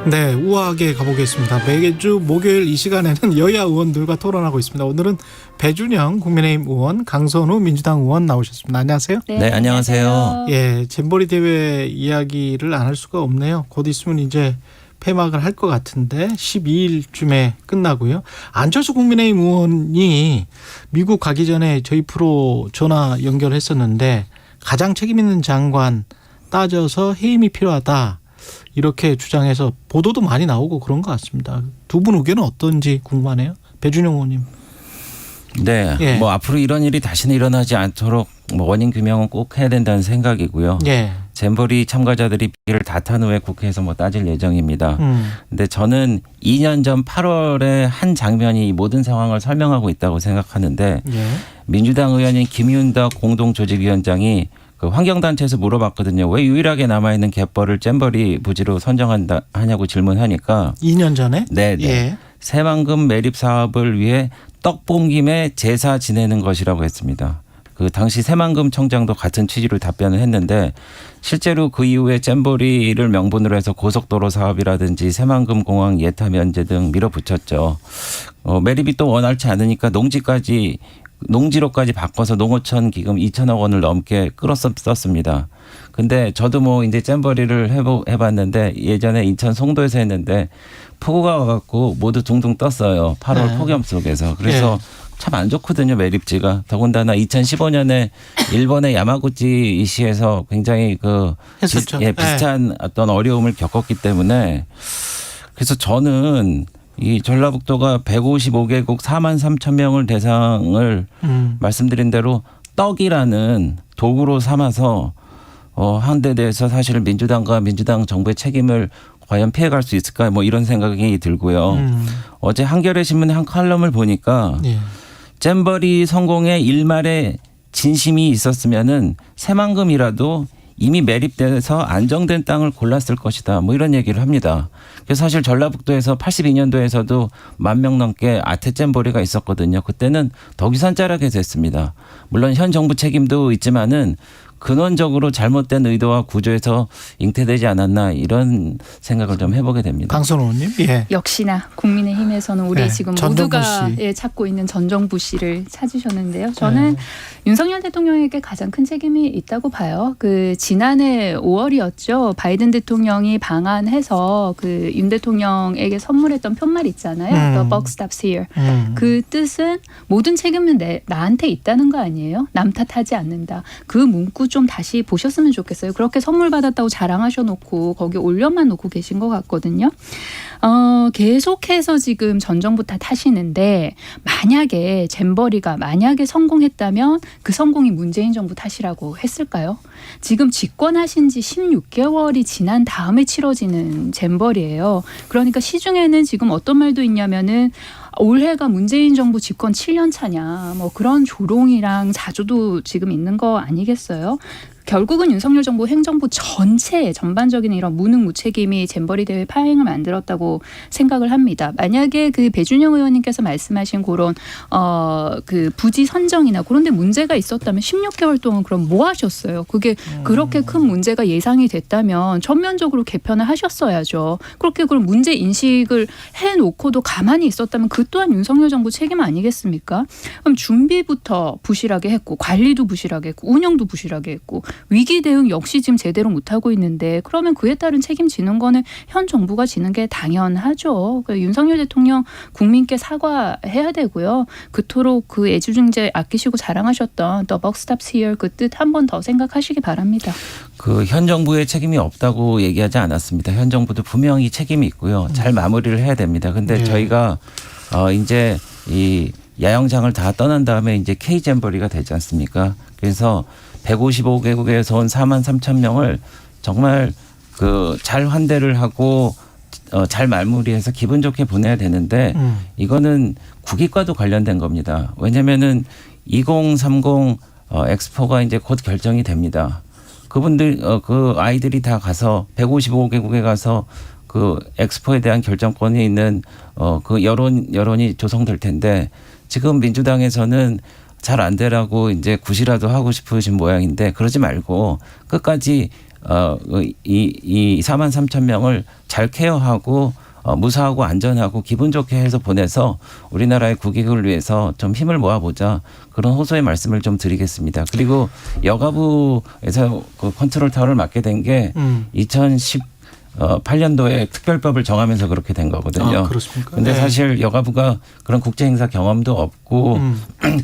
네, 우아하게 가보겠습니다. 매주 목요일 이 시간에는 여야 의원들과 토론하고 있습니다. 오늘은 배준영 국민의힘 의원, 강선우 민주당 의원 나오셨습니다. 안녕하세요. 네, 안녕하세요. 예, 잼버리 대회 이야기를 안 할 수가 없네요. 곧 있으면 이제 폐막을 할 것 같은데 12일쯤에 끝나고요. 안철수 국민의힘 의원이 미국 가기 전에 저희 프로 전화 연결했었는데 가장 책임 있는 장관 따져서 해임이 필요하다. 이렇게 주장해서 보도도 많이 나오고 그런 것 같습니다. 두 분 의견은 어떤지 궁금하네요. 배준영 의원님. 네, 예. 뭐 앞으로 이런 일이 다시는 일어나지 않도록 뭐 원인 규명은 꼭 해야 된다는 생각이고요. 예. 잼버리 참가자들이 비를 다 탄 후에 국회에서 뭐 따질 예정입니다. 근데 저는 2년 전 8월에 한 장면이 이 모든 상황을 설명하고 있다고 생각하는데 예. 민주당 의원인 김윤덕 공동조직위원장이 그 환경단체에서 물어봤거든요. 왜 유일하게 남아있는 갯벌을 잼버리 부지로 선정하냐고 질문하니까 2년 전에? 네. 예. 새만금 매립 사업을 위해 떡봉김에 제사 지내는 것이라고 했습니다. 그 당시 새만금 청장도 같은 취지로 답변을 했는데 실제로 그 이후에 잼버리를 명분으로 해서 고속도로 사업이라든지 새만금 공항 예타 면제 등 밀어붙였죠. 매립이 또 원활치 않으니까 농지로까지 바꿔서 농어촌 기금 2천억 원을 넘게 끌었었습니다. 근데 저도 뭐 이제 잼버리를 해봤는데 예전에 인천 송도에서 했는데 폭우가 와갖고 모두 둥둥 떴어요. 8월 네. 폭염 속에서. 그래서 예. 참 안 좋거든요, 매립지가. 더군다나 2015년에 일본의 야마구치 이시에서 굉장히 했었죠. 비슷한 어떤 어려움을 겪었기 때문에 그래서 저는 이 전라북도가 155개국 4만 3천 명을 대상을 말씀드린 대로 떡이라는 도구로 삼아서 한 데 대해서 사실 민주당과 민주당 정부의 책임을 과연 피해갈 수 있을까 뭐 이런 생각이 들고요. 어제 한겨레 신문의 한 칼럼을 보니까 예. 잼버리 성공의 일말의 진심이 있었으면은 새만금이라도 이미 매립돼서 안정된 땅을 골랐을 것이다. 뭐 이런 얘기를 합니다. 그래서 사실 전라북도에서 82년도에서도 10,000명 넘게 아태잼버리가 있었거든요. 그때는 더 귀산자락에 됐습니다. 물론 현 정부 책임도 있지만은 근원적으로 잘못된 의도와 구조에서 잉태되지 않았나 이런 생각을 좀 해보게 됩니다. 강선우 의원님. 예. 역시나 국민의힘에서는 우리 네, 지금 전정부 모두가 씨. 찾고 있는 전정부 씨를 찾으셨는데요. 저는 네. 윤석열 대통령에게 가장 큰 책임이 있다고 봐요. 그 지난해 5월이었죠. 바이든 대통령이 방한해서 그 윤 대통령에게 선물했던 편말 있잖아요. The buck stops here. 그 뜻은 모든 책임은 나한테 있다는 거 아니에요? 남 탓하지 않는다. 그 문구 좀 다시 보셨으면 좋겠어요. 그렇게 선물 받았다고 자랑하셔놓고 거기 올려만 놓고 계신 것 같거든요. 계속해서 지금 전 정부 탓하시는데 만약에 잼버리가 성공했다면 그 성공이 문재인 정부 탓이라고 했을까요? 지금 집권하신 지 16개월이 지난 다음에 치러지는 잼버리예요. 그러니까 시중에는 지금 어떤 말도 있냐면은 올해가 문재인 정부 집권 7년 차냐 뭐 그런 조롱이랑 자조도 지금 있는 거 아니겠어요? 결국은 윤석열 정부 행정부 전체의 전반적인 이런 무능무책임이 잼버리 대회 파행을 만들었다고 생각을 합니다. 만약에 그 배준영 의원님께서 말씀하신 그런 그 부지 선정이나 그런 데 문제가 있었다면 16개월 동안 그럼 뭐 하셨어요? 그게 그렇게 큰 문제가 예상이 됐다면 전면적으로 개편을 하셨어야죠. 그렇게 그럼 문제 인식을 해놓고도 가만히 있었다면 그 또한 윤석열 정부 책임 아니겠습니까? 그럼 준비부터 부실하게 했고 관리도 부실하게 했고 운영도 부실하게 했고 위기 대응 역시 지금 제대로 못하고 있는데 그러면 그에 따른 책임지는 거는 현 정부가 지는 게 당연하죠. 윤석열 대통령 국민께 사과해야 되고요. 그토록 그 애지중재 아끼시고 자랑하셨던 The buck stops here 그 뜻 한 번 더 생각하시기 바랍니다. 그 현 정부의 책임이 없다고 얘기하지 않았습니다. 현 정부도 분명히 책임이 있고요. 잘 마무리를 해야 됩니다. 근데 네. 저희가 이제 이 야영장을 다 떠난 다음에 이제 K잼버리가 되지 않습니까? 그래서 155개국에서 온 4만 3천 명을 정말 그 잘 환대를 하고 잘 마무리해서 기분 좋게 보내야 되는데 이거는 국익과도 관련된 겁니다. 왜냐면은 2030 엑스포가 이제 곧 결정이 됩니다. 그분들 그 아이들이 다 가서 155개국에 가서 그 엑스포에 대한 결정권이 있는 그 여론이 조성될 텐데 지금 민주당에서는 잘 안 되라고 이제 굿이라도 하고 싶으신 모양인데 그러지 말고 끝까지 이 4만 3천 명을 잘 케어하고 무사하고 안전하고 기분 좋게 해서 보내서 우리나라의 국익을 위해서 좀 힘을 모아보자, 그런 호소의 말씀을 좀 드리겠습니다. 그리고 여가부에서 그 컨트롤 타워를 맡게 된 게 2018년도에 특별법을 정하면서 그렇게 된 거거든요. 그렇습니까? 근데 네. 사실 여가부가 그런 국제 행사 경험도 없고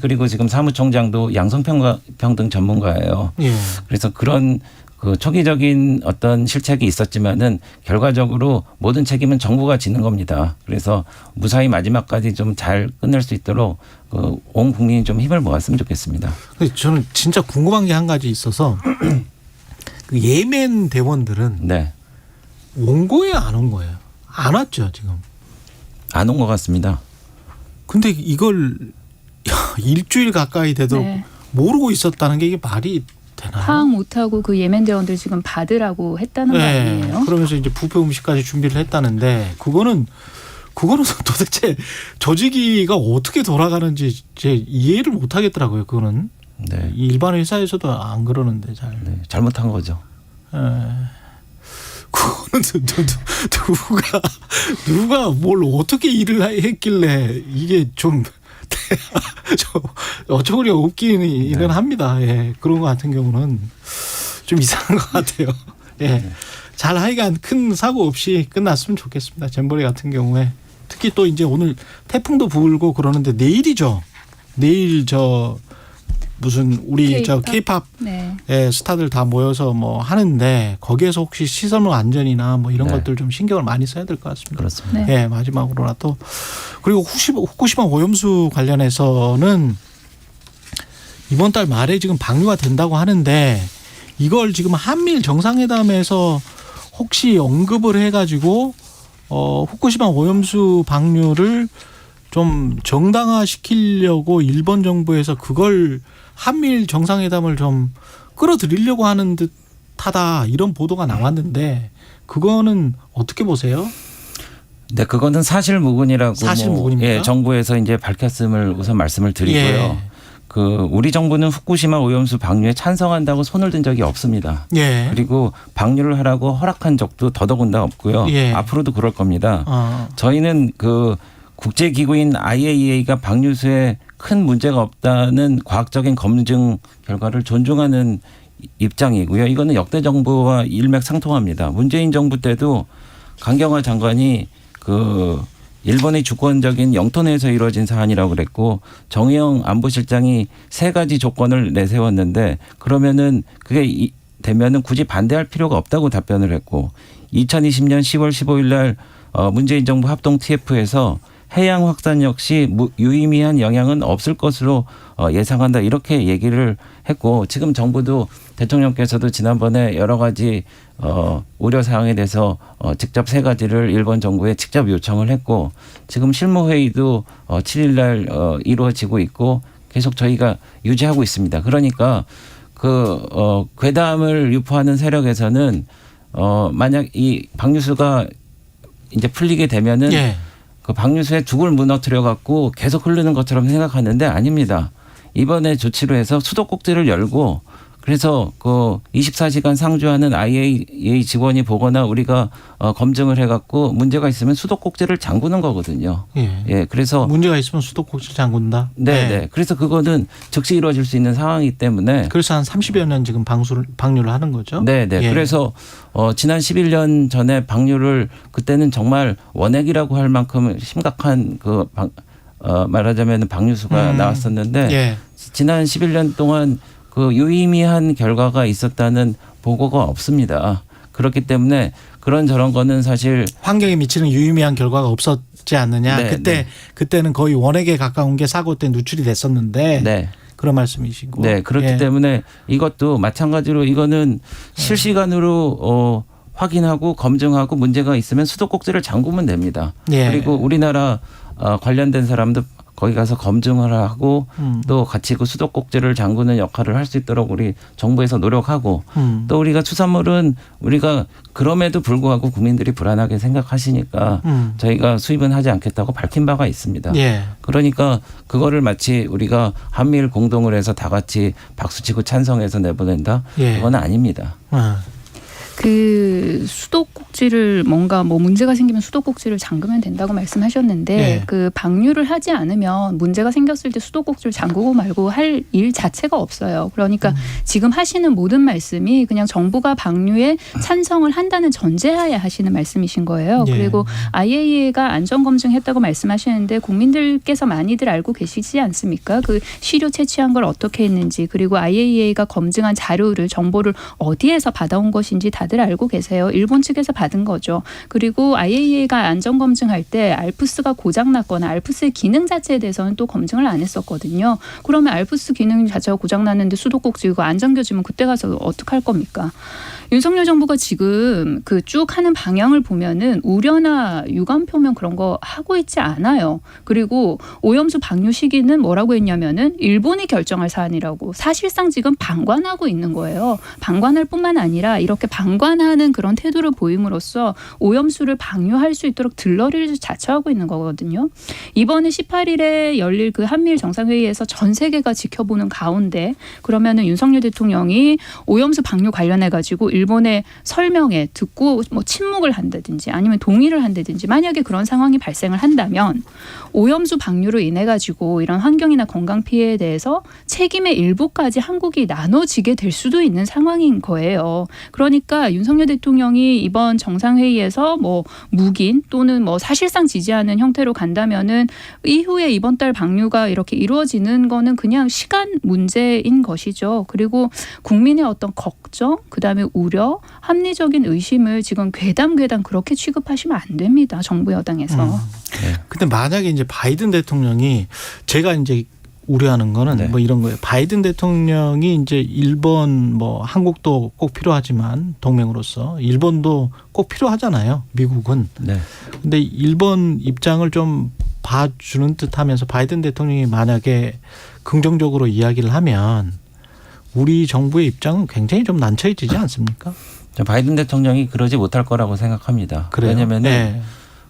그리고 지금 사무총장도 양성평등 전문가예요. 예. 그래서 그런 그 초기적인 어떤 실책이 있었지만은 결과적으로 모든 책임은 정부가 지는 겁니다. 그래서 무사히 마지막까지 좀 잘 끝낼 수 있도록 온 국민이 좀 힘을 모았으면 좋겠습니다. 근데 저는 진짜 궁금한 게 한 가지 있어서 그 예멘 대원들은 네. 온 거예요, 안 온 거예요? 안 왔죠, 지금. 안 온 것 같습니다. 근데 이걸 일주일 가까이 되도록 네. 모르고 있었다는 게 이게 말이 되나요? 파악 못하고 그 예멘 대원들 지금 받으라고 했다는 거 아니에요? 그러면서 이제 부페 음식까지 준비를 했다는데 그거는 도대체 조직위가 어떻게 돌아가는지 제 이해를 못 하겠더라고요. 그거는 네. 일반 회사에서도 안 그러는데 잘. 네. 잘못한 거죠. 그거는 누가 뭘 어떻게 일을 했길래 이게 좀 어처구니가 없기는 네. 합니다. 예, 그런 거 같은 경우는 좀 이상한 것 같아요. 예, 네. 잘 하여간 큰 사고 없이 끝났으면 좋겠습니다. 잼버리 같은 경우에 특히 또 이제 오늘 태풍도 불고 그러는데 내일이죠. 내일 무슨 우리 K-팝 네. 스타들 다 모여서 뭐 하는데 거기에서 혹시 시설물 안전이나 뭐 이런 네. 것들 좀 신경을 많이 써야 될 것 같습니다. 그렇습니다. 네. 예, 마지막으로나 또 그리고 후쿠시마 오염수 관련해서는 이번 달 말에 지금 방류가 된다고 하는데 이걸 지금 한미일 정상회담에서 혹시 언급을 해가지고 후쿠시마 오염수 방류를 좀 정당화시키려고 일본 정부에서 그걸 한미일 정상회담을 좀 끌어들이려고 하는 듯하다 이런 보도가 나왔는데 그거는 어떻게 보세요? 네, 그거는 사실무근이라고 사실무근입니까? 예, 정부에서 이제 밝혔음을 우선 말씀을 드리고요. 예. 우리 정부는 후쿠시마 오염수 방류에 찬성한다고 손을 든 적이 없습니다. 예. 그리고 방류를 하라고 허락한 적도 더더군다나 없고요. 예. 앞으로도 그럴 겁니다. 저희는 국제기구인 IAEA가 방류수에 큰 문제가 없다는 과학적인 검증 결과를 존중하는 입장이고요. 이거는 역대 정부와 일맥상통합니다. 문재인 정부 때도 강경화 장관이 일본의 주권적인 영토 내에서 이루어진 사안이라고 그랬고 정의용 안보실장이 3가지 조건을 내세웠는데 그러면은 그게 되면은 굳이 반대할 필요가 없다고 답변을 했고 2020년 10월 15일 날 문재인 정부 합동 TF에서 해양 확산 역시 유의미한 영향은 없을 것으로 예상한다 이렇게 얘기를 했고 지금 정부도 대통령께서도 지난번에 여러 가지 우려 사항에 대해서 직접 3가지를 일본 정부에 직접 요청을 했고 지금 실무회의도 7일 날 이루어지고 있고 계속 저희가 유지하고 있습니다. 그러니까 괴담을 유포하는 세력에서는 만약 이 방류수가 이제 풀리게 되면은 예. 그 방류수에 죽을 무너뜨려 갖고 계속 흐르는 것처럼 생각하는데 아닙니다. 이번에 조치로 해서 수도꼭지를 열고 그래서 24시간 상주하는 IAEA 직원이 보거나 우리가 검증을 해갖고 문제가 있으면 수도꼭지를 잠그는 거거든요. 예. 예, 그래서 문제가 있으면 수도꼭지 잠근다. 네. 그래서 그거는 즉시 이루어질 수 있는 상황이기 때문에 그래서 한 30여 년 지금 방류를 하는 거죠. 네. 예. 그래서 지난 11년 전에 방류를 그때는 정말 원액이라고 할 만큼 심각한 말하자면 방류수가 나왔었는데 예. 지난 11년 동안 유의미한 결과가 있었다는 보고가 없습니다. 그렇기 때문에 그런저런 거는 사실 환경에 미치는 유의미한 결과가 없었지 않느냐. 네, 그때는 거의 원액에 가까운 게 사고 때 누출이 됐었는데 네. 그런 말씀이시고. 네, 그렇기 예. 때문에 이것도 마찬가지로 이거는 실시간으로 확인하고 검증하고 문제가 있으면 수도꼭지를 잠그면 됩니다. 예. 그리고 우리나라 관련된 사람도 거기 가서 검증을 하고 또 같이 그 수도꼭지를 잠그는 역할을 할 수 있도록 우리 정부에서 노력하고 또 우리가 수산물은 우리가 그럼에도 불구하고 국민들이 불안하게 생각하시니까 저희가 수입은 하지 않겠다고 밝힌 바가 있습니다. 예. 그러니까 그거를 마치 우리가 한미일 공동을 해서 다 같이 박수치고 찬성해서 내보낸다. 예. 그건 아닙니다. 그 수도꼭지를 뭔가 뭐 문제가 생기면 수도꼭지를 잠그면 된다고 말씀하셨는데 네. 그 방류를 하지 않으면 문제가 생겼을 때 수도꼭지를 잠그고 말고 할 일 자체가 없어요. 그러니까 지금 하시는 모든 말씀이 그냥 정부가 방류에 찬성을 한다는 전제하에 하시는 말씀이신 거예요. 예. 그리고 IAEA가 안전검증했다고 말씀하시는데 국민들께서 많이들 알고 계시지 않습니까? 그 시료 채취한 걸 어떻게 했는지 그리고 IAEA가 검증한 자료를 정보를 어디에서 받아온 것인지 다들 알고 계세요. 일본 측에서 받은 거죠. 그리고 IAEA가 안전검증할 때 알프스가 고장났거나 알프스의 기능 자체에 대해서는 또 검증을 안 했었거든요. 그러면 알프스 기능 자체가 고장났는데 수도꼭지 이거 안 잠겨지면 그때 가서 어떡할 겁니까? 윤석열 정부가 지금 그 쭉 하는 방향을 보면은 우려나 유감 표명 그런 거 하고 있지 않아요. 그리고 오염수 방류 시기는 뭐라고 했냐면은 일본이 결정할 사안이라고 사실상 지금 방관하고 있는 거예요. 방관할 뿐만 아니라 이렇게 방관하는 그런 태도를 보임으로써 오염수를 방류할 수 있도록 들러리를 자처하고 있는 거거든요. 이번에 18일에 열릴 그 한미일 정상회의에서 전 세계가 지켜보는 가운데 그러면은 윤석열 대통령이 오염수 방류 관련해 가지고 일본의 설명에 듣고 뭐 침묵을 한다든지 아니면 동의를 한다든지 만약에 그런 상황이 발생을 한다면 오염수 방류로 인해 가지고 이런 환경이나 건강 피해에 대해서 책임의 일부까지 한국이 나눠지게 될 수도 있는 상황인 거예요. 그러니까 윤석열 대통령이 이번 정상회의에서 뭐 묵인 또는 뭐 사실상 지지하는 형태로 간다면은 이후에 이번 달 방류가 이렇게 이루어지는 거는 그냥 시간 문제인 것이죠. 그리고 국민의 어떤 걱정, 그다음에 우려, 합리적인 의심을 지금 괴담 그렇게 취급하시면 안 됩니다. 정부 여당에서. 근데 만약에 이제 바이든 대통령이 제가 이제 우려하는 거는 네. 뭐 이런 거예요. 바이든 대통령이 이제 일본 뭐 한국도 꼭 필요하지만 동맹으로서 일본도 꼭 필요하잖아요. 미국은. 네. 근데 일본 입장을 좀 봐주는 듯하면서 바이든 대통령이 만약에 긍정적으로 이야기를 하면 우리 정부의 입장은 굉장히 좀 난처해지지 않습니까? 바이든 대통령이 그러지 못할 거라고 생각합니다. 그래요? 왜냐하면 네.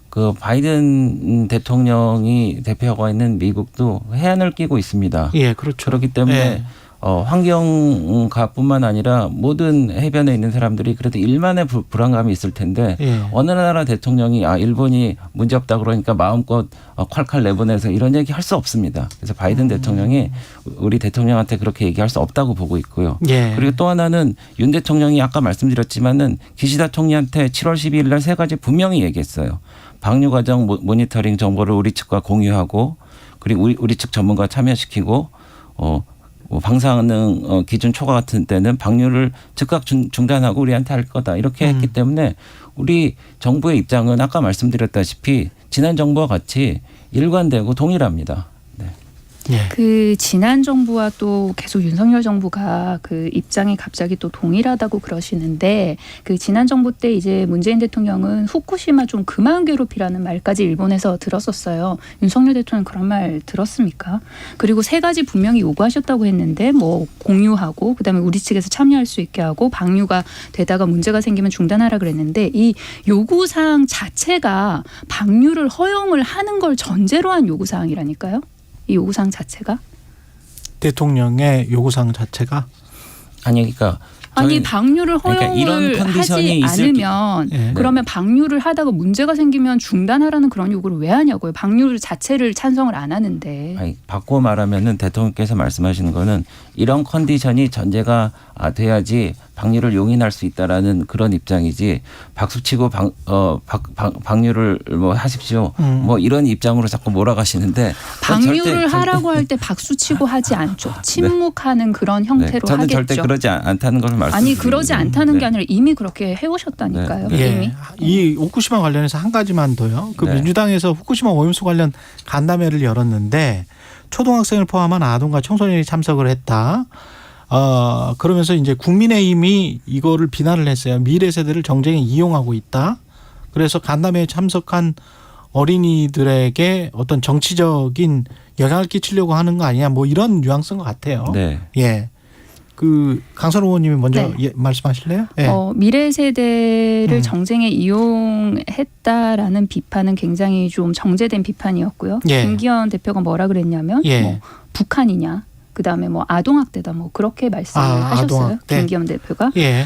그 바이든 대통령이 대표하고 있는 미국도 해안을 끼고 있습니다. 예, 그렇죠. 그렇기 때문에 예. 환경가뿐만 아니라 모든 해변에 있는 사람들이 그래도 일만의 불안감이 있을 텐데 예. 어느 나라 대통령이 일본이 문제없다 그러니까 마음껏 콸콸 내보내서 이런 얘기 할 수 없습니다. 그래서 바이든 대통령이 우리 대통령한테 그렇게 얘기할 수 없다고 보고 있고요. 예. 그리고 또 하나는 윤 대통령이 아까 말씀드렸지만은 기시다 총리한테 7월 12일 날 세 가지 분명히 얘기했어요. 방류 과정 모니터링 정보를 우리 측과 공유하고 그리고 우리 측 전문가 참여시키고 뭐 방사능 기준 초과 같은 때는 방류를 즉각 중단하고 우리한테 할 거다 이렇게 했기 때문에 우리 정부의 입장은 아까 말씀드렸다시피 지난 정부와 같이 일관되고 동일합니다. 네. 예. 그 지난 정부와 또 계속 윤석열 정부가 그 입장이 갑자기 또 동일하다고 그러시는데 그 지난 정부 때 이제 문재인 대통령은 후쿠시마 좀 그만 괴롭히라는 말까지 일본에서 들었었어요. 윤석열 대통령 그런 말 들었습니까? 그리고 세 가지 분명히 요구하셨다고 했는데 뭐 공유하고 그다음에 우리 측에서 참여할 수 있게 하고 방류가 되다가 문제가 생기면 중단하라 그랬는데 이 요구사항 자체가 방류를 허용을 하는 걸 전제로 한 요구사항이라니까요. 이 요구사항 자체가? 대통령의 요구사항 자체가? 아니 그러니까 아니 방류를 그러니까 허용을 이런 컨디션이 하지 않으면 예. 그러면 방류를 하다가 문제가 생기면 중단하라는 그런 요구를 왜 하냐고요. 방류 자체를 찬성을 안 하는데. 아니, 바꿔 말하면은 대통령께서 말씀하시는 거는 이런 컨디션이 전제가 돼야지 방류를 용인할 수 있다라는 그런 입장이지 박수치고 방류를 뭐 하십시오. 뭐 이런 입장으로 자꾸 몰아가시는데 방류를 하라고 할 때 박수치고 하지 않죠. 침묵하는 그런 형태로 저는 하겠죠. 절대 그러지 않다는 걸 말씀드립니다. 아니 그러지 않다는 게 아니라 이미 그렇게 해오셨다니까요. 네. 이미. 예. 이 후쿠시마 관련해서 한 가지만 더요. 그 네. 민주당에서 후쿠시마 오염수 관련 간담회를 열었는데 초등학생을 포함한 아동과 청소년이 참석을 했다. 그러면서 이제 국민의힘이 이거를 비난을 했어요. 미래 세대를 정쟁에 이용하고 있다. 그래서 간담회에 참석한 어린이들에게 어떤 정치적인 영향을 끼치려고 하는 거 아니냐. 뭐 이런 뉘앙스인 것 같아요. 네. 예. 그 강선호 의원님이 먼저 네. 말씀하실래요? 예. 미래 세대를 정쟁에 이용했다라는 비판은 굉장히 좀 정제된 비판이었고요. 예. 김기현 대표가 뭐라 그랬냐면 예. 뭐 북한이냐, 그다음에 뭐 아동학대다, 뭐 그렇게 말씀을 하셨어요. 아동학대. 김기현 대표가. 예.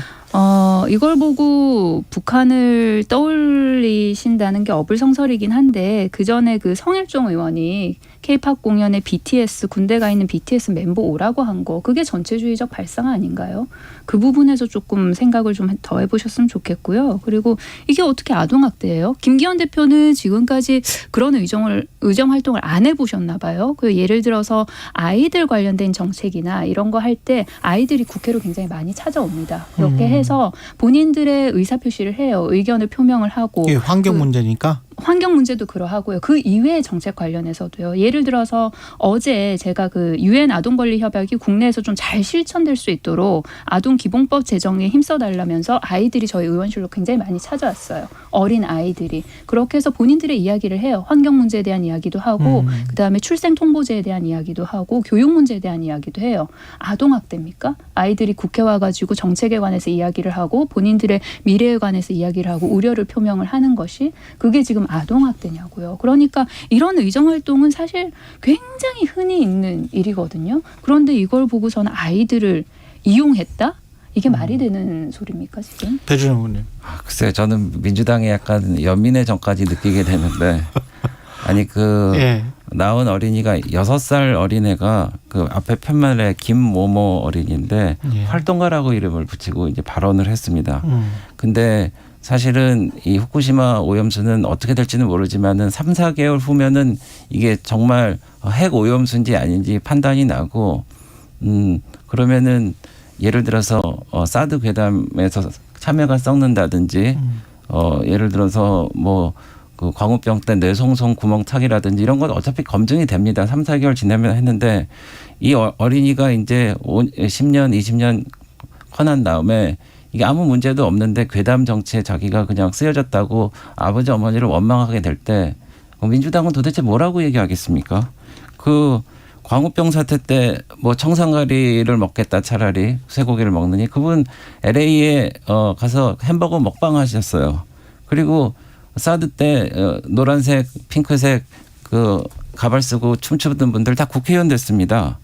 이걸 보고 북한을 떠올리신다는 게 어불성설이긴 한데 그 전에 그 성일종 의원이 K-팝 공연에 BTS 군대 가 있는 BTS 멤버 오라고 한 거 그게 전체주의적 발상 아닌가요? 그 부분에서 조금 생각을 좀 더 해보셨으면 좋겠고요. 그리고 이게 어떻게 아동학대예요? 김기현 대표는 지금까지 그런 의정 활동을 안 해보셨나 봐요. 그 예를 들어서 아이들 관련된 정책이나 이런 거 할 때 아이들이 국회로 굉장히 많이 찾아옵니다. 그렇게 해서 본인들의 의사표시를 해요. 의견을 표명을 하고. 이게 환경 문제니까. 환경 문제도 그러하고요. 그 이외의 정책 관련해서도요. 예를 들어서 어제 제가 그 유엔 아동권리 협약이 국내에서 좀 잘 실천될 수 있도록 아동 기본법 제정에 힘써달라면서 아이들이 저희 의원실로 굉장히 많이 찾아왔어요. 어린 아이들이. 그렇게 해서 본인들의 이야기를 해요. 환경 문제에 대한 이야기도 하고 그다음에 출생 통보제에 대한 이야기도 하고 교육 문제에 대한 이야기도 해요. 아동학대입니까? 아이들이 국회 와가지고 정책에 관해서 이야기를 하고 본인들의 미래에 관해서 이야기를 하고 우려를 표명을 하는 것이 그게 지금 아동학대냐고요. 그러니까 이런 의정활동은 사실 굉장히 흔히 있는 일이거든요. 그런데 이걸 보고서는 아이들을 이용했다? 이게 말이 되는 소리입니까 지금? 배준호 의원님. 글쎄요. 저는 민주당에 약간 연민의 정까지 느끼게 되는데 아니 예. 나온 어린이가 6살 어린애가 그 앞에 편말에 김모모 어린이인데 예. 활동가라고 이름을 붙이고 이제 발언을 했습니다. 근데 사실은 이 후쿠시마 오염수는 어떻게 될지는 모르지만은 3, 4개월 후면은 이게 정말 핵 오염수인지 아닌지 판단이 나고 그러면은 예를 들어서 사드 괴담에서 참외가 썩는다든지 예를 들어서 뭐 그 광우병 때 뇌송송 구멍 차기라든지 이런 건 어차피 검증이 됩니다. 3, 4개월 지나면 했는데 이 어린이가 이제 10년, 20년 커난 다음에 이게 아무 문제도 없는데 괴담 정치에 자기가 그냥 쓰여졌다고 아버지 어머니를 원망하게 될 때 민주당은 도대체 뭐라고 얘기하겠습니까? 그 광우병 사태 때 뭐 청산가리를 먹겠다 차라리 쇠고기를 먹느니 그분 LA에 가서 햄버거 먹방 하셨어요. 그리고 사드 때 노란색, 핑크색 그 가발 쓰고 춤추던 분들 다 국회의원 됐습니다.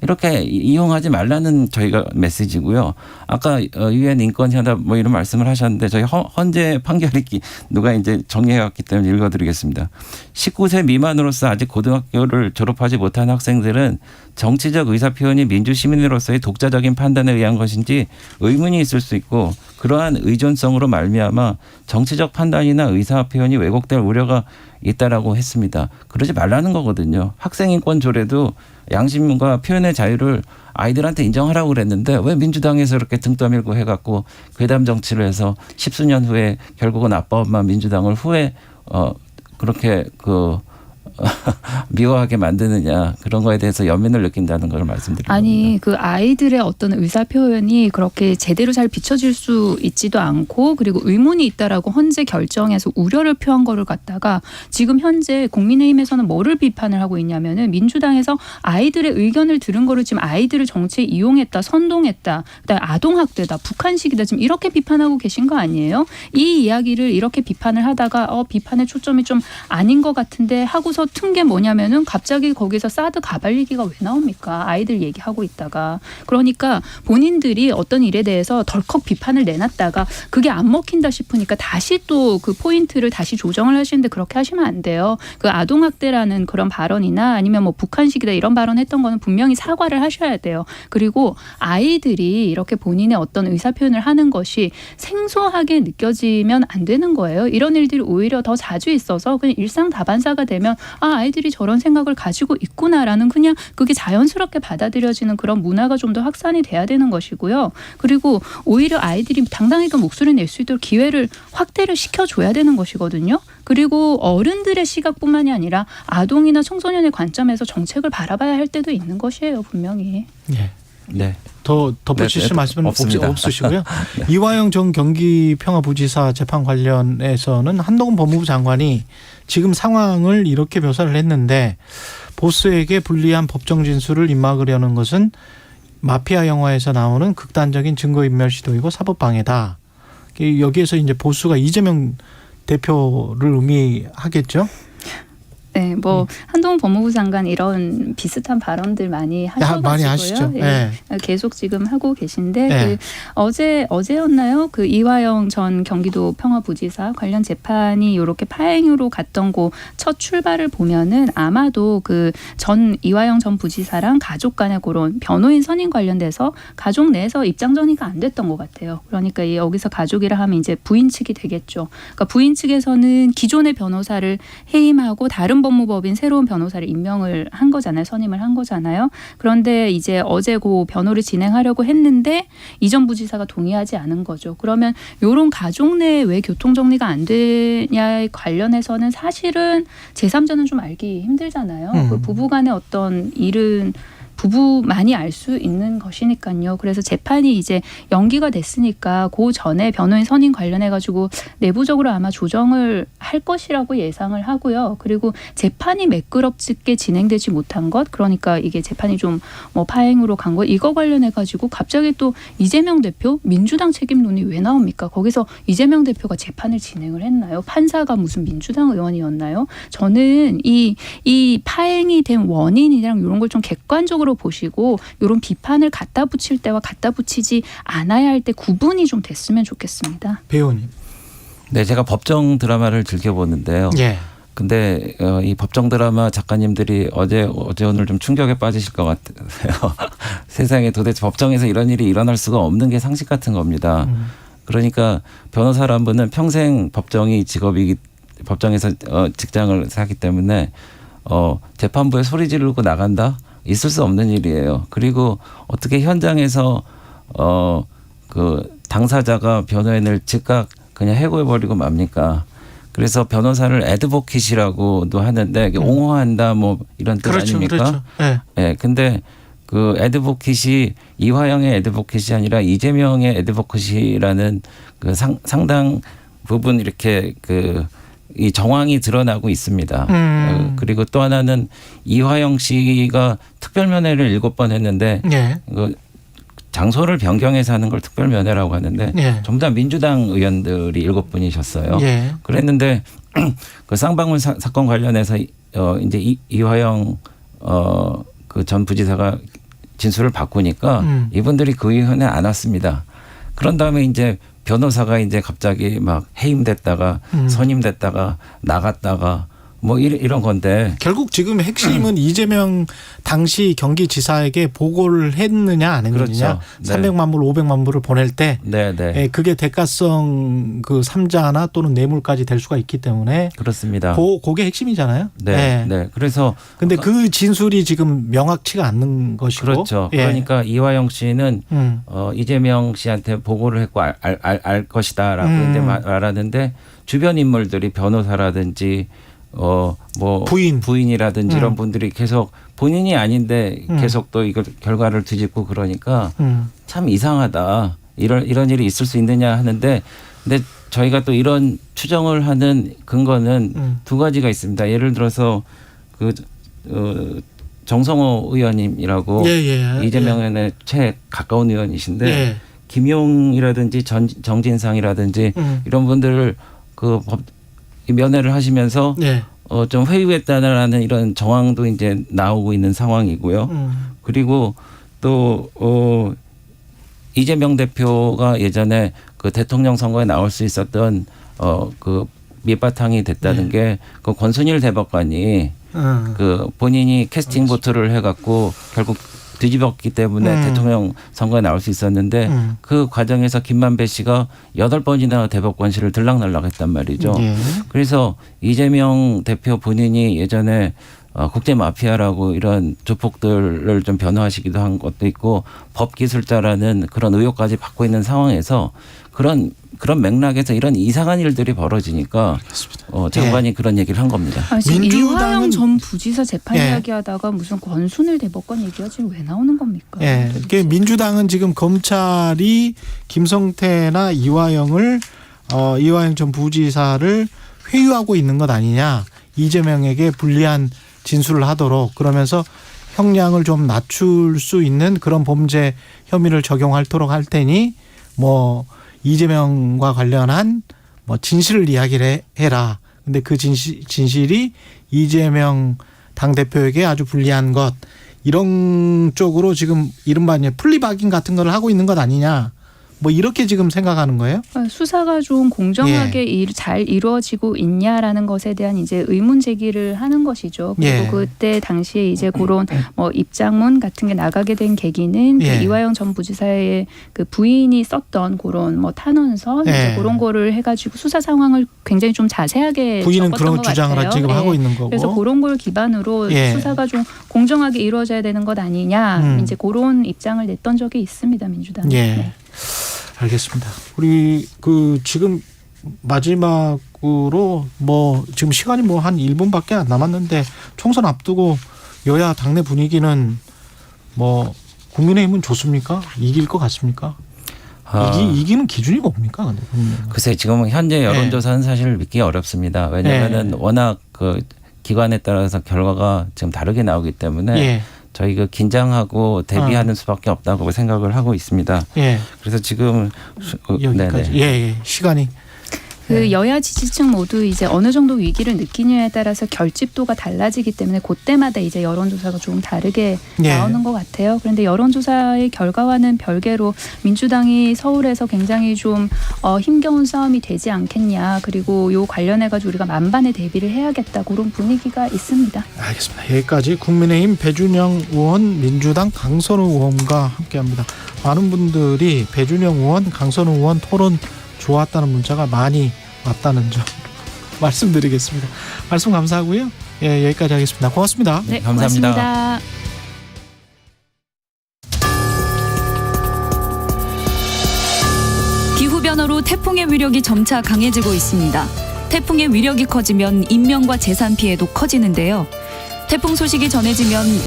이렇게 이용하지 말라는 저희가 메시지고요. 아까 유엔 인권현업 뭐 이런 말씀을 하셨는데 저희 헌재 판결이 누가 이제 정리해왔기 때문에 읽어드리겠습니다. 19세 미만으로서 아직 고등학교를 졸업하지 못한 학생들은 정치적 의사표현이 민주시민으로서의 독자적인 판단에 의한 것인지 의문이 있을 수 있고 그러한 의존성으로 말미암아 정치적 판단이나 의사표현이 왜곡될 우려가 있다라고 했습니다. 그러지 말라는 거거든요. 학생인권 조례도 양심과 표현의 자유를 아이들한테 인정하라고 그랬는데 왜 민주당에서 이렇게 등 떠밀고 해갖고 괴담 정치를 해서 10수년 후에 결국은 아빠 엄마 민주당을 후에 그렇게 미워하게 만드느냐 그런 거에 대해서 연민을 느낀다는 걸 말씀드립니다. 아니 그 아이들의 어떤 의사표현이 그렇게 제대로 잘 비춰질 수 있지도 않고 그리고 의문이 있다라고 헌재 결정에서 우려를 표한 거를 갖다가 지금 현재 국민의힘에서는 뭐를 비판을 하고 있냐면은 민주당에서 아이들의 의견을 들은 거를 지금 아이들을 정치에 이용했다 선동했다 그다음에 아동학대다 북한식이다 지금 이렇게 비판하고 계신 거 아니에요? 이 이야기를 이렇게 비판을 하다가 비판의 초점이 좀 아닌 것 같은데 하고서 튼 게 뭐냐면은 갑자기 거기서 사드 가발 얘기가 왜 나옵니까? 아이들 얘기하고 있다가. 그러니까 본인들이 어떤 일에 대해서 덜컥 비판을 내놨다가 그게 안 먹힌다 싶으니까 다시 또 그 포인트를 다시 조정을 하시는데 그렇게 하시면 안 돼요. 그 아동학대라는 그런 발언이나 아니면 뭐 북한식이다 이런 발언했던 거는 분명히 사과를 하셔야 돼요. 그리고 아이들이 이렇게 본인의 어떤 의사표현을 하는 것이 생소하게 느껴지면 안 되는 거예요. 이런 일들이 오히려 더 자주 있어서 그냥 일상 다반사가 되면 아이들이 저런 생각을 가지고 있구나라는 그냥 그게 자연스럽게 받아들여지는 그런 문화가 좀 더 확산이 돼야 되는 것이고요. 그리고 오히려 아이들이 당당하게 목소리를 낼 수 있도록 기회를 확대를 시켜줘야 되는 것이거든요. 그리고 어른들의 시각뿐만이 아니라 아동이나 청소년의 관점에서 정책을 바라봐야 할 때도 있는 것이에요. 분명히. 예. 네. 더 덧붙이실 말씀은 없습니다. 없으시고요. 네. 이화영 전 경기평화부지사 재판 관련해서는 한동훈 법무부 장관이 지금 상황을 이렇게 묘사를 했는데 보스에게 불리한 법정 진술을 입막으려는 것은 마피아 영화에서 나오는 극단적인 증거인멸 시도이고 사법방해다. 여기에서 이제 보수가 이재명 대표를 의미하겠죠? 네, 뭐 한동훈 법무부 장관 이런 비슷한 발언들 많이 하셔가지고요. 많이 하시죠. 예, 네. 계속 지금 하고 계신데 네. 어제였나요? 그 이화영 전 경기도 평화부지사 관련 재판이 이렇게 파행으로 갔던 그 첫 출발을 보면은 아마도 그 전 이화영 전 부지사랑 가족 간의 그런 변호인 선임 관련돼서 가족 내에서 입장 전이가 안 됐던 것 같아요. 그러니까 여기서 가족이라 하면 이제 부인 측이 되겠죠. 그러니까 부인 측에서는 기존의 변호사를 해임하고 다른 법무법인 새로운 변호사를 임명을 한 거잖아요. 선임을 한 거잖아요. 그런데 이제 어제 그 변호를 진행하려고 했는데 이전 부지사가 동의하지 않은 거죠. 그러면 이런 가족 내에 왜 교통 정리가 안 되냐에 관련해서는 사실은 제3자는 좀 알기 힘들잖아요. 그 부부 간의 어떤 일은 부부만이 알 수 있는 것이니까요. 그래서 재판이 이제 연기가 됐으니까 그 전에 변호인 선임 관련해 가지고 내부적으로 아마 조정을 할 것이라고 예상을 하고요. 그리고 재판이 매끄럽게 진행되지 못한 것, 그러니까 이게 재판이 좀 뭐 파행으로 간 거, 이거 관련해 가지고 갑자기 또 이재명 대표 민주당 책임론이 왜 나옵니까? 거기서 이재명 대표가 재판을 진행을 했나요? 판사가 무슨 민주당 의원이었나요? 저는 이 파행이 된 원인이랑 이런 걸 좀 객관적으로 보시고 이런 비판을 갖다 붙일 때와 갖다 붙이지 않아야 할 때 구분이 좀 됐으면 좋겠습니다. 배우님. 네, 제가 법정 드라마를 즐겨보는데요. 예. 근데 이 법정 드라마 작가님들이 어제 오늘 좀 충격에 빠지실 것 같아요. 세상에 도대체 법정에서 이런 일이 일어날 수가 없는 게 상식 같은 겁니다. 그러니까 변호사란 분은 평생 법정이 직업이기, 법정에서 직장을 하기 때문에 재판부에 소리 지르고 나간다? 있을 수 없는 일이에요. 그리고 어떻게 현장에서 그 당사자가 변호인을 즉각 그냥 해고해버리고 맙니까? 그래서 변호사를 애드보킷이라고도 하는데 옹호한다 뭐 이런 뜻 그렇죠, 아닙니까? 그렇죠. 네. 네, 근데 그 애드보킷이 이화영의 애드보킷이 아니라 이재명의 애드보킷이라는 그 상당 부분 이렇게 이 정황이 드러나고 있습니다. 그리고 또 하나는 이화영 씨가 특별면회를 7번 했는데 예. 그 장소를 변경해서 하는 걸 특별면회라고 하는데 예. 전부 다 민주당 의원들이 7분이셨어요. 예. 그랬는데 그 쌍방울 사건 관련해서 이제 이화영 그 전 부지사가 진술을 바꾸니까 이분들이 그 위원회에 안 왔습니다. 그런 다음에 이제 변호사가 이제 갑자기 막 해임됐다가 선임됐다가 나갔다가 뭐 이런 건데 결국 지금 핵심은 이재명 당시 경기지사에게 보고를 했느냐 안 했느냐. 그렇죠. 네. 300만 불, 500만 불을 보낼 때 네네. 그게 대가성 그 삼자나 또는 뇌물까지 될 수가 있기 때문에 그렇습니다. 그게 핵심이잖아요. 네. 네. 그래서 근데 그 진술이 지금 명확치가 않는 것이고. 그렇죠. 예. 그러니까 이화영 씨는 이재명 씨한테 보고를 했고 알 것이다라고 이제 말하는데 주변 인물들이 변호사라든지 뭐 부인이라든지 이런 분들이 계속 본인이 아닌데 계속 또 이걸 결과를 뒤집고 그러니까 참 이상하다. 이런 일이 있을 수 있느냐 하는데 근데 저희가 또 이런 추정을 하는 근거는 두 가지가 있습니다. 예를 들어서 정성호 의원님이라고 이재명 의원의 최 가까운 의원이신데 김용이라든지 정진상이라든지 이런 분들을 면회를 하시면서 좀 회유했다라는 이런 정황도 이제 나오고 있는 상황이고요. 그리고 또 이재명 대표가 예전에 그 대통령 선거에 나올 수 있었던 그 밑바탕이 됐다는 게 그 권순일 대법관이 그 본인이 캐스팅 보트를 해갖고 결국 뒤집었기 때문에 대통령 선거에 나올 수 있었는데 그 과정에서 김만배 씨가 8번이나 대법관실을 들락날락했단 말이죠. 그래서 이재명 대표 본인이 예전에 국제 마피아라고 이런 조폭들을 좀 변호하시기도 한 것도 있고 법기술자라는 그런 의혹까지 받고 있는 상황에서 그런 맥락에서 이런 이상한 일들이 벌어지니까 장관이 그런 얘기를 한 겁니다. 지금 이화영 전 부지사 재판 이야기하다가 무슨 권순일 대법관 얘기가 지금 왜 나오는 겁니까? 민주당은 지금 검찰이 김성태나 이화영 전 부지사를 회유하고 있는 것 아니냐. 이재명에게 불리한 진술을 하도록 그러면서 형량을 좀 낮출 수 있는 그런 범죄 혐의를 적용하도록 할 테니 뭐 이재명과 관련한 뭐 진실을 이야기를 해라. 근데 그 진실이 이재명 당대표에게 아주 불리한 것, 이런 쪽으로 지금 이른바 이제 플리바깅 같은 걸 하고 있는 것 아니냐, 뭐 이렇게 지금 생각하는 거예요? 수사가 좀 공정하게 잘 이루어지고 있냐라는 것에 대한 이제 의문 제기를 하는 것이죠. 그리고 예. 그때 당시에 이제 그런 뭐 입장문 같은 게 나가게 된 계기는 예. 그 이화영 전 부지사의 그 부인이 썼던 그런 뭐 탄원서 예. 이제 그런 거를 해가지고 수사 상황을 굉장히 좀 자세하게 부인은 적었던 그런 것 주장을 같아요. 지금 예. 하고 있는 거고. 그래서 그런 걸 기반으로 예. 수사가 좀 공정하게 이루어져야 되는 것 아니냐, 이제 그런 입장을 냈던 적이 있습니다, 민주당은. 예. 네. 알겠습니다. 우리 그 지금 마지막으로 뭐 지금 시간이 뭐 한 1분밖에 안 남았는데 총선 앞두고 여야 당내 분위기는 뭐 국민의힘은 좋습니까? 이길 것 같습니까? 이기는 기준이 뭡니까? 근데 국민의힘은? 글쎄 지금 현재 여론조사는 사실 믿기 어렵습니다. 왜냐하면은 워낙 그 기관에 따라서 결과가 지금 다르게 나오기 때문에 예. 저희가 긴장하고 대비하는 수밖에 없다고 생각을 하고 있습니다. 예. 그래서 지금 여기까지. 네네. 예. 시간이. 그 여야 지지층 모두 이제 어느 정도 위기를 느끼냐에 따라서 결집도가 달라지기 때문에 그때마다 이제 여론조사가 좀 다르게 예. 나오는 것 같아요. 그런데 여론조사의 결과와는 별개로 민주당이 서울에서 굉장히 좀 힘겨운 싸움이 되지 않겠냐. 그리고 요 관련해 가지고 우리가 만반의 대비를 해야겠다. 그런 분위기가 있습니다. 알겠습니다. 여기까지 국민의힘 배준영 의원, 민주당 강선우 의원과 함께합니다. 많은 분들이 배준영 의원, 강선우 의원 토론 좋았다는 문자가 많이 왔다는 점 말씀드리겠습니다. 말씀 감사하고요. 예, 여기까지 하겠습니다. 고맙습니다. 네, 감사합니다. 고맙습니다. 기후변화로 태풍의 위력이 점차 강해지고 있습니다. 태풍의 위력이 커지면 인명과 재산 피해도 커지는데요. 태풍 소식이 전해지면